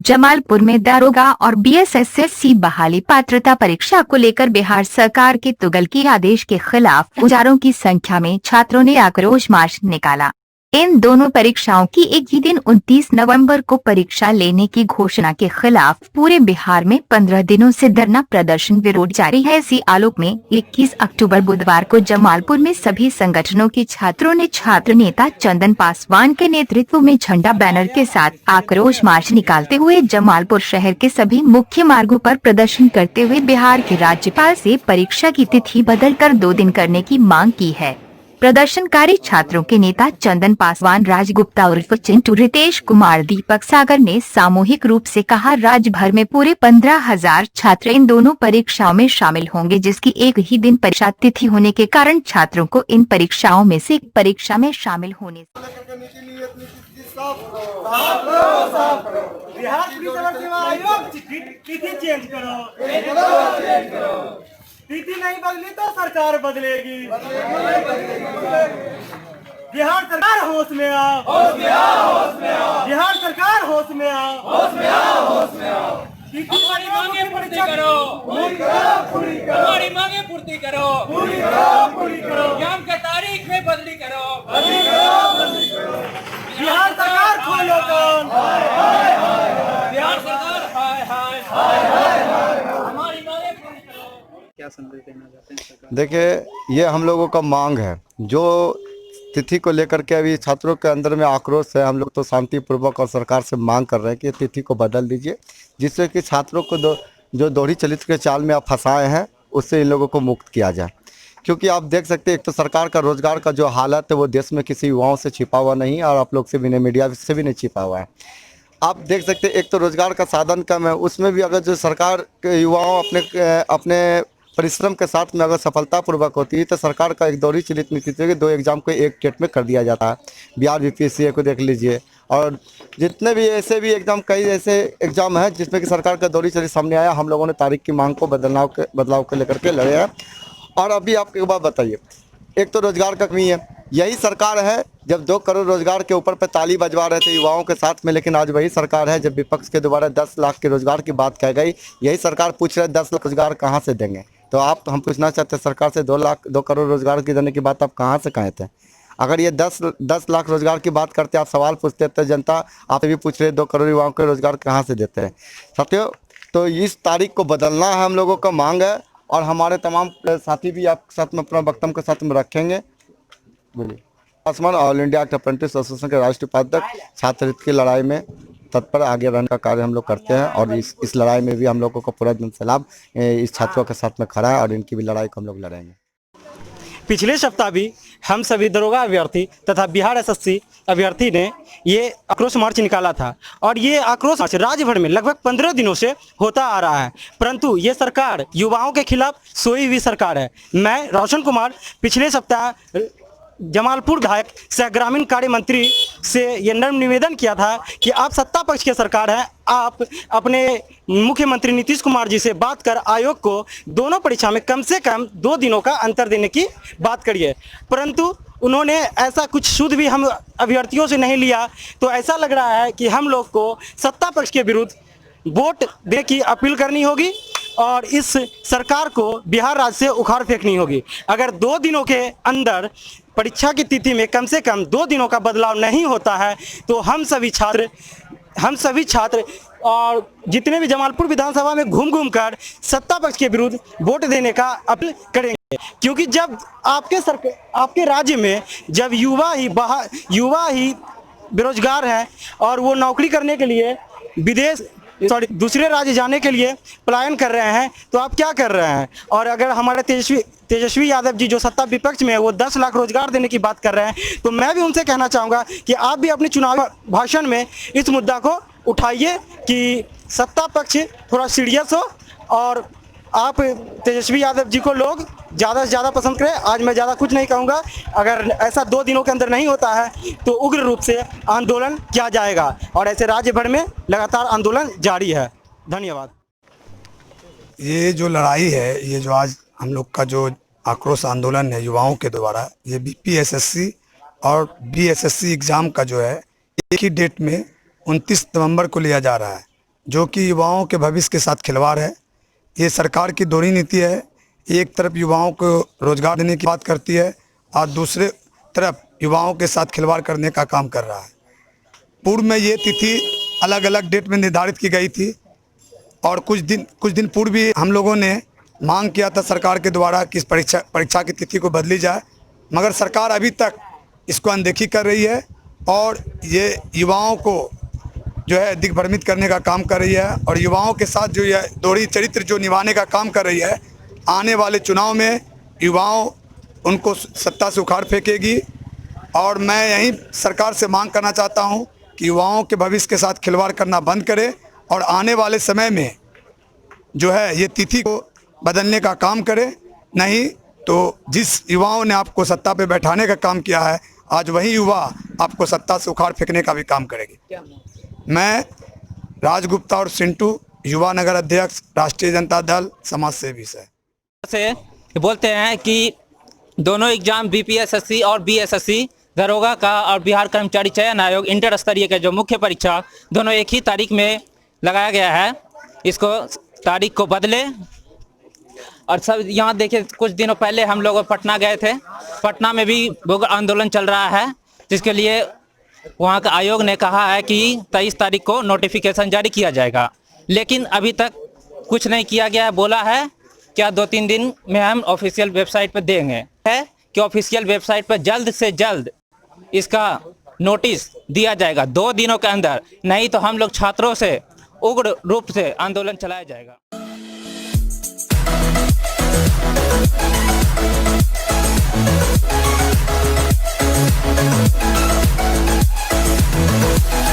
जमालपुर में दारोगा और बीएसएससी बहाली पात्रता परीक्षा को लेकर बिहार सरकार के तुगलकी आदेश के खिलाफ हजारों की संख्या में छात्रों ने आक्रोश मार्च निकाला। इन दोनों परीक्षाओं की एक ही दिन 29 नवंबर को परीक्षा लेने की घोषणा के खिलाफ पूरे बिहार में 15 दिनों से धरना प्रदर्शन विरोध जारी है। इसी आलोक में 21 अक्टूबर बुधवार को जमालपुर में सभी संगठनों के छात्रों ने छात्र नेता चंदन पासवान के नेतृत्व में झंडा बैनर के साथ आक्रोश मार्च निकालते हुए जमालपुर शहर के सभी मुख्य मार्गों पर प्रदर्शन करते हुए बिहार के राज्यपाल से परीक्षा की तिथि बदलकर 2 दिन करने की मांग की है। प्रदर्शनकारी छात्रों के नेता चंदन पासवान, राज गुप्ता उर्फ चिंटू, रितेश कुमार, दीपक सागर ने सामूहिक रूप से कहा, राज्य भर में पूरे 15,000 छात्र इन दोनों परीक्षाओं में शामिल होंगे, जिसकी एक ही दिन परीक्षा तिथि होने के कारण छात्रों को इन परीक्षाओं में से एक परीक्षा में शामिल होने तिथि नहीं बदली तो सरकार बदलेगी। बिहार सरकार होश में आओ, बिहार सरकार होश में आओ। तिथि हमारी मांगे पूर्ति करो, हमारी मांगे पूर्ति करो, एग्जाम के तारीख में बदली करो। बिहार सरकार खोलो कान, बिहार सरकार हाय हाय हमारी मांगे पूरी करो। क्या संदेश देना चाहते हैं सरकार? देखिए, ये हम लोगों का मांग है जो तिथि को लेकर के अभी छात्रों के अंदर में आक्रोश है। हम लोग तो शांतिपूर्वक और सरकार से मांग कर रहे हैं कि तिथि को बदल दीजिए, जिससे कि छात्रों को जो दोहरी चलित के चाल में आप फंसाए हैं उससे इन लोगों को मुक्त किया जाए। क्योंकि आप देख सकते हैं, एक तो सरकार का रोजगार का जो हालत है वो देश में किसी युवाओं से छिपा हुआ नहीं, और आप लोग से भी नहीं, मीडिया से भी नहीं छिपा हुआ है। आप देख सकते हैं, एक तो रोजगार का साधन कम है, उसमें भी अगर जो सरकार के युवाओं अपने परिश्रम के साथ में अगर सफलतापूर्वक होती है तो सरकार का एक दोहरी चलित नीति थी कि 2 एग्ज़ाम को एक डेट में कर दिया जाता है। बिहार बीपीएससी को देख लीजिए, और जितने भी ऐसे भी एकदम कई ऐसे एग्ज़ाम हैं जिसमें कि सरकार का दोहरी चलित सामने आया। हम लोगों ने तारीख की मांग को बदलाव को लेकर के लड़े हैं। और अभी आप एक बात बताइए, एक तो रोजगार का कमी है। यही सरकार है जब 2 करोड़ रोजगार के ऊपर पे ताली बजवा रहे थे युवाओं के साथ में, लेकिन आज वही सरकार है जब विपक्ष के द्वारा 10 लाख के रोजगार की बात कह गई, यही सरकार पूछ रहे 10 लाख रोजगार कहाँ से देंगे। तो हम पूछना चाहते हैं सरकार से, 2 करोड़ रोजगार की देने की बात आप कहाँ से कहे थे? अगर ये 10 लाख रोजगार की बात करते, आप सवाल पूछते तो जनता आपसे भी पूछ रहे 2 करोड़ युवाओं को रोजगार कहाँ से देते हैं साथियों। तो इस तारीख को बदलना है, हम लोगों का मांग है, और हमारे तमाम साथी भी आप साथ में अपना वक्तव्य के साथ में रखेंगे। बोलिए। आसमान ऑल इंडिया अप्रेंटिस एसोसिएशन के राष्ट्रीय उपाध्यक्ष, छात्र हित की लड़ाई में तत्पर आगे रहने का कार्य हम लोग करते हैं, और इस लड़ाई में भी हम लोगों को पूरा जन सैलाब इस छात्रों के साथ में खड़ा है, और इनकी भी लड़ाई को हम लोग लड़ेंगे। पिछले सप्ताह भी हम सभी दरोगा अभ्यर्थी तथा बिहार एसएससी अभ्यर्थी ने ये आक्रोश मार्च निकाला था, और ये आक्रोश मार्च राज्य भर में लगभग 15 दिनों से होता आ रहा है। परंतु ये सरकार युवाओं के खिलाफ सोई हुई सरकार है। मैं रोशन कुमार पिछले सप्ताह जमालपुर विधायक सह ग्रामीण कार्य मंत्री से ये नम्र निवेदन किया था कि आप सत्ता पक्ष के सरकार हैं, आप अपने मुख्यमंत्री नीतीश कुमार जी से बात कर आयोग को दोनों परीक्षा में कम से कम 2 दिनों का अंतर देने की बात करिए। परंतु उन्होंने ऐसा कुछ शुद्ध भी हम अभ्यर्थियों से नहीं लिया। तो ऐसा लग रहा है कि हम लोग को सत्ता पक्ष के विरुद्ध वोट दे की अपील करनी होगी, और इस सरकार को बिहार राज्य से उखाड़ फेंकनी होगी। अगर 2 दिनों के अंदर परीक्षा की तिथि में कम से कम 2 दिनों का बदलाव नहीं होता है तो हम सभी छात्र और जितने भी जमालपुर विधानसभा में घूम कर सत्ता पक्ष के विरुद्ध वोट देने का अपील करेंगे। क्योंकि जब आपके राज्य में जब युवा ही बेरोजगार हैं और वो नौकरी करने के लिए दूसरे राज्य जाने के लिए पलायन कर रहे हैं, तो आप क्या कर रहे हैं? और अगर हमारे तेजस्वी यादव जी जो सत्ता विपक्ष में है वो 10 लाख रोजगार देने की बात कर रहे हैं, तो मैं भी उनसे कहना चाहूँगा कि आप भी अपने चुनावी भाषण में इस मुद्दा को उठाइए कि सत्ता पक्ष थोड़ा सीरियस हो, और आप तेजस्वी यादव जी को लोग ज़्यादा से ज़्यादा पसंद करें। आज मैं ज़्यादा कुछ नहीं कहूँगा। अगर ऐसा 2 दिनों के अंदर नहीं होता है तो उग्र रूप से आंदोलन किया जाएगा, और ऐसे राज्य भर में लगातार आंदोलन जारी है। धन्यवाद। ये जो लड़ाई है, ये जो आज हम लोग का जो आक्रोश आंदोलन है युवाओं के द्वारा, ये बीपीएसएससी और बीएसएससी एग्ज़ाम का जो है एक ही डेट में 29 नवंबर को लिया जा रहा है। जो कि युवाओं के भविष्य के साथ खिलवाड़ है। ये सरकार की दोहरी नीति है। एक तरफ युवाओं को रोजगार देने की बात करती है और दूसरे तरफ युवाओं के साथ खिलवाड़ करने का काम कर रहा है। पूर्व में ये तिथि अलग अलग डेट में निर्धारित की गई थी और कुछ दिन पूर्व भी हम लोगों ने मांग किया था सरकार के द्वारा कि इस परीक्षा की तिथि को बदली जाए, मगर सरकार अभी तक इसको अनदेखी कर रही है और ये युवाओं को जो है दिग्भ्रमित करने का काम कर रही है और युवाओं के साथ जो यह दोहरी चरित्र जो निभाने का काम कर रही है। आने वाले चुनाव में युवाओं उनको सत्ता से उखाड़ फेंकेगी और मैं यही सरकार से मांग करना चाहता हूं कि युवाओं के भविष्य के साथ खिलवाड़ करना बंद करे और आने वाले समय में जो है ये तिथि को बदलने का काम करे। नहीं तो जिस युवाओं ने आपको सत्ता पे बैठाने का काम किया है, आज वही युवा आपको सत्ता से उखाड़ फेंकने का भी काम करेगी। मैं राजगुप्ता और सिंटू, युवा नगर अध्यक्ष, राष्ट्रीय जनता दल, समाज सेवी से बोलते हैं कि दोनों एग्जाम बीपीएसएससी और बीएसएससी दरोगा का और बिहार कर्मचारी चयन आयोग इंटर स्तरीय के जो मुख्य परीक्षा दोनों एक ही तारीख में लगाया गया है, इसको तारीख को बदले। और सब यहाँ देखिए, कुछ दिनों पहले हम लोग पटना गए थे। पटना में भी आंदोलन चल रहा है, जिसके लिए वहाँ का आयोग ने कहा है कि 23 तारीख को नोटिफिकेशन जारी किया जाएगा, लेकिन अभी तक कुछ नहीं किया गया है। बोला है क्या 2-3 दिन में हम ऑफिशियल वेबसाइट पर देंगे, है कि ऑफिशियल वेबसाइट पर जल्द से जल्द इसका नोटिस दिया जाएगा 2 दिनों के अंदर, नहीं तो हम लोग छात्रों से उग्र रूप से आंदोलन चलाया जाएगा।